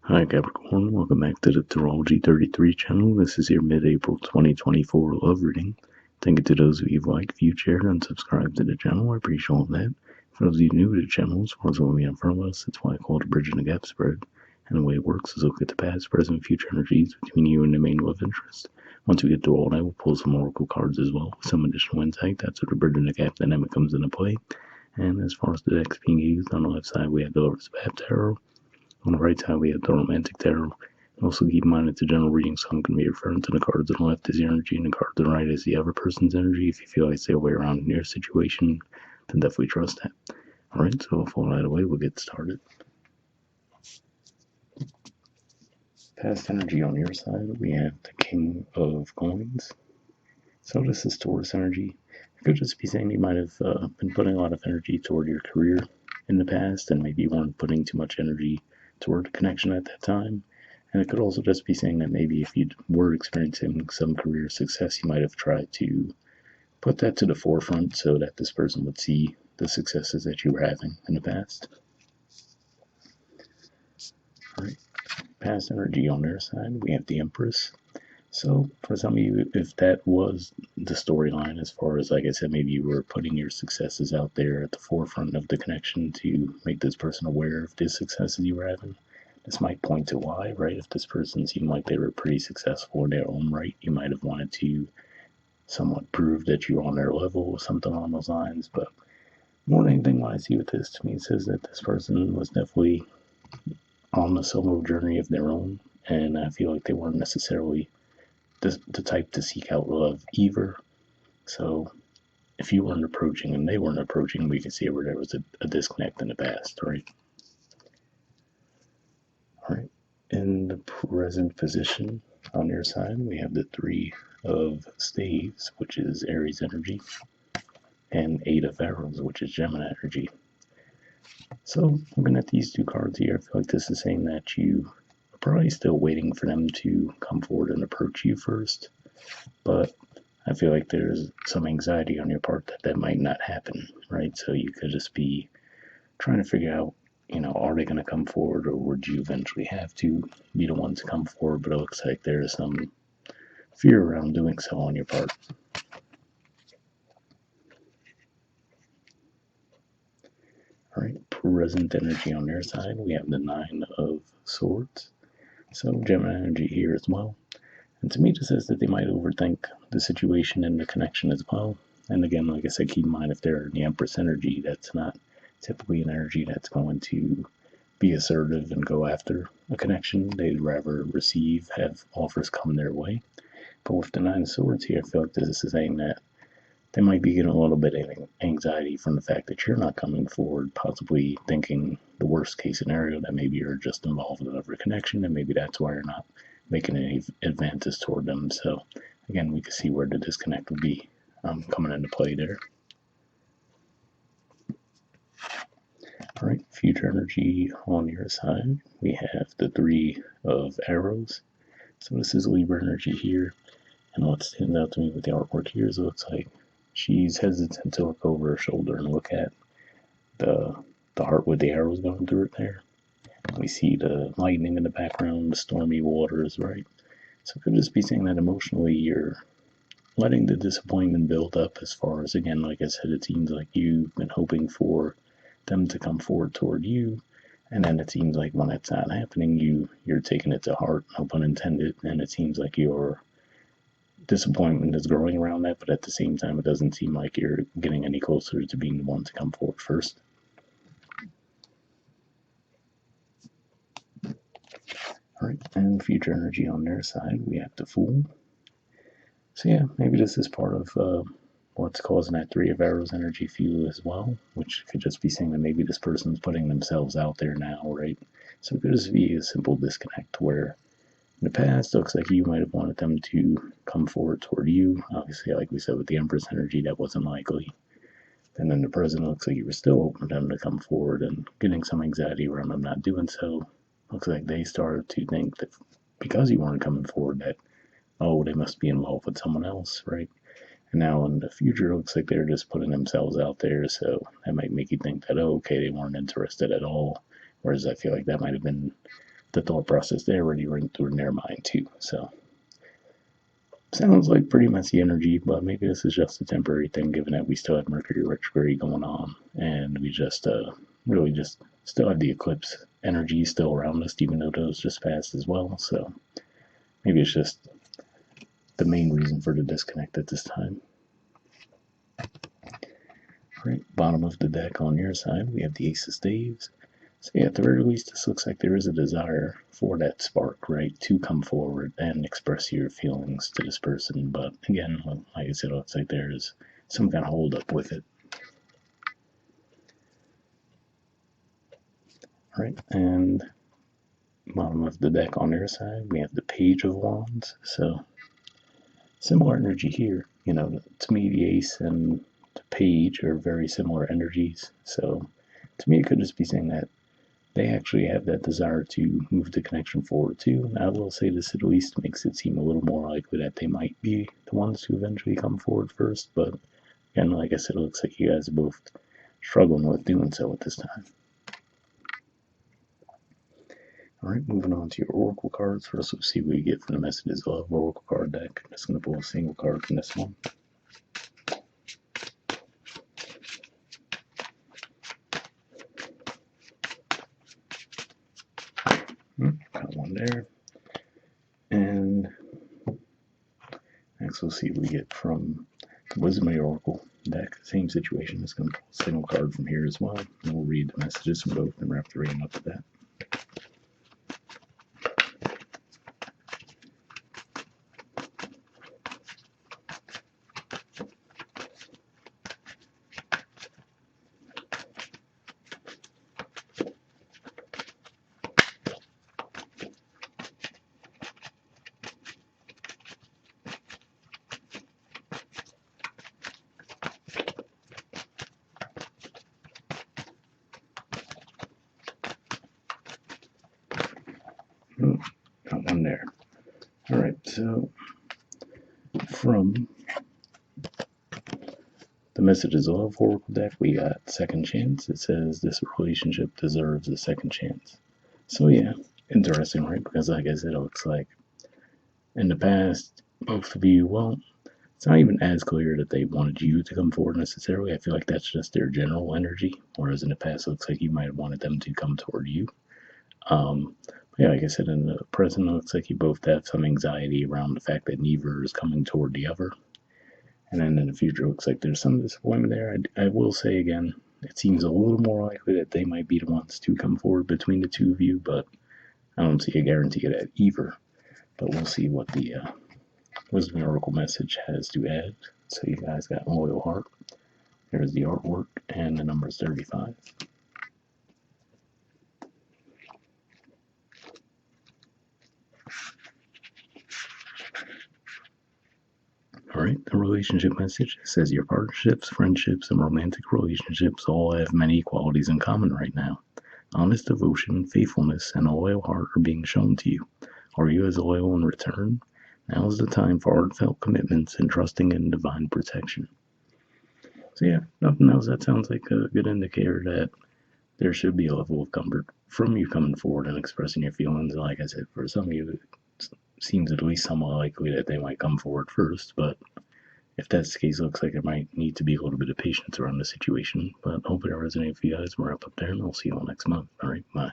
Hi Capricorn, welcome back to the Astrology 33 channel. This is your mid-April 2024 love reading. Thank you to those of you who like, viewed, shared, and subscribed to the channel. I appreciate all that. For those of you new to the channel, as far as what we have in front of us, it's why I call it a bridge and a gap spread. And the way it works is look at the past, present, future energies between you and the main love interest. Once we get through all that, we'll pull some oracle cards as well, with some additional insight. That's where the bridge and the gap dynamic comes into play. And as far as the decks being used, on the left side we have the Lover's Path Tarot. On the right side, we have the Romantic Tarot. And also keep in mind it's a general reading, so I'm going to be referring to the cards on the left as the energy and the card on the right as the other person's energy. If you feel like it's the other way around in your situation, then definitely trust that. Alright, so with all that away, we'll get started. Past energy on your side, we have the King of Coins. So this is Taurus energy. It could just be saying you might have been putting a lot of energy toward your career in the past, and maybe you weren't putting too much energy toward the connection at that time. And it could also just be saying that maybe if you were experiencing some career success, you might have tried to put that to the forefront so that this person would see the successes that you were having in the past. All right. Past energy on their side, we have the Empress. So for some of you, if that was the storyline, as far as, like I said, maybe you were putting your successes out there at the forefront of the connection to make this person aware of the successes you were having, this might point to why, right? If this person seemed like they were pretty successful in their own right, you might have wanted to somewhat prove that you were on their level or something along those lines. But more than anything, what I see with this, to me, it says that this person was definitely on a solo journey of their own, and I feel like they weren't necessarily the type to seek out love either. So if you weren't approaching and they weren't approaching, we can see where there was a disconnect in the past, right? All right. In the present position on your side, we have the Three of Staves, which is Aries energy, and Eight of Arrows, which is Gemini energy. So looking at these two cards here, I feel like this is saying that you are probably still waiting for them to come forward and approach you first, but I feel like there's some anxiety on your part that might not happen, right? So you could just be trying to figure out, are they going to come forward, or would you eventually have to be the one to come forward? But it looks like there's some fear around doing so on your part. All right, present energy on their side, we have the Nine of Swords. So Gemini energy here as well. And to me, it says that they might overthink the situation and the connection as well. And again, like I said, keep in mind if they're in the Empress energy, that's not typically an energy that's going to be assertive and go after a connection. They'd rather receive, have offers come their way. But with the Nine of Swords here, I feel like this is saying that they might be getting a little bit of anxiety from the fact that you're not coming forward, possibly thinking the worst case scenario that maybe you're just involved in another connection, and maybe that's why you're not making any advances toward them. So again, we can see where the disconnect would be coming into play there. All right, future energy on your side, we have the Three of Arrows. So this is Libra energy here, and what stands out to me with the artwork here is it looks like she's hesitant to look over her shoulder and look at the heart with the arrows going through it there. We see the lightning in the background, the stormy waters, right? So it could just be saying that emotionally you're letting the disappointment build up as far as, again, like I said, it seems like you've been hoping for them to come forward toward you, and then it seems like when that's not happening, you're taking it to heart, no pun intended, and it seems like your disappointment is growing around that, but at the same time, it doesn't seem like you're getting any closer to being the one to come forward first. All right, and future energy on their side, we have the Fool. So yeah, maybe this is part of what's causing that Three of Arrows energy for you as well, which could just be saying that maybe this person's putting themselves out there now, right? So it could just be a simple disconnect where in the past, it looks like you might have wanted them to come forward toward you. Obviously, like we said, with the Empress energy, that wasn't likely. And then the present looks like you were still hoping for them to come forward, and getting some anxiety around them not doing so. Looks like they started to think that because you weren't coming forward that, oh, they must be in love with someone else, right? And now in the future, it looks like they're just putting themselves out there, so that might make you think that, oh, okay, they weren't interested at all. Whereas I feel like that might have been the thought process there already ran through their mind too. So sounds like pretty messy energy, but maybe this is just a temporary thing given that we still have Mercury retrograde going on and we just really just still have the eclipse energy still around us, even though those just passed as well. So maybe it's just the main reason for the disconnect at this time. Right, bottom of the deck on your side, we have the Ace of Staves. So yeah, at the very least, this looks like there is a desire for that spark, right, to come forward and express your feelings to this person. But again, like I said, it looks like there's some kind of hold up with it. All right, and bottom of the deck on your side, we have the Page of Wands. So similar energy here. You know, to me, the Ace and the Page are very similar energies. So to me, it could just be saying that they actually have that desire to move the connection forward too. And I will say this at least makes it seem a little more likely that they might be the ones to eventually come forward first. But again, like I said, it looks like you guys are both struggling with doing so at this time. All right, moving on to your Oracle cards. First, let's see what you get from the Messages of Oracle card deck. I'm just going to pull a single card from this one. Got one there. And next, we'll see what we get from the Wisdom of the Oracle deck. Same situation. Just going to pull a single card from here as well. And we'll read the messages from both and wrap the reading up with that. Got one there. All right, so from the Messages of Oracle deck, we got Second Chance. It says this relationship deserves a second chance. So yeah, interesting, right? Because like I said, it looks like in the past, both of you, well, it's not even as clear that they wanted you to come forward necessarily. I feel like that's just their general energy. Whereas in the past, it looks like you might have wanted them to come toward you. Yeah, like I said, in the present, it looks like you both have some anxiety around the fact that neither is coming toward the other. And then in the future, it looks like there's some disappointment there. I will say again, it seems a little more likely that they might be the ones to come forward between the two of you, but I don't see a guarantee of that either. But we'll see what the Wisdom Oracle message has to add. So you guys got Loyal Heart. There's the artwork, and the number is 35. All right, the relationship message says your partnerships, friendships, and romantic relationships all have many qualities in common right now. Honest devotion, faithfulness, and a loyal heart are being shown to you. Are you as loyal in return? Now is the time for heartfelt commitments and trusting in divine protection. So yeah, nothing else. That sounds like a good indicator that there should be a level of comfort from you coming forward and expressing your feelings. Like I said, for some of you, it seems at least somewhat likely that they might come forward first, but if that's the case, it looks like there might need to be a little bit of patience around the situation. But hopefully it resonates for you guys. We're up there, and I'll see you all next month. All right, bye.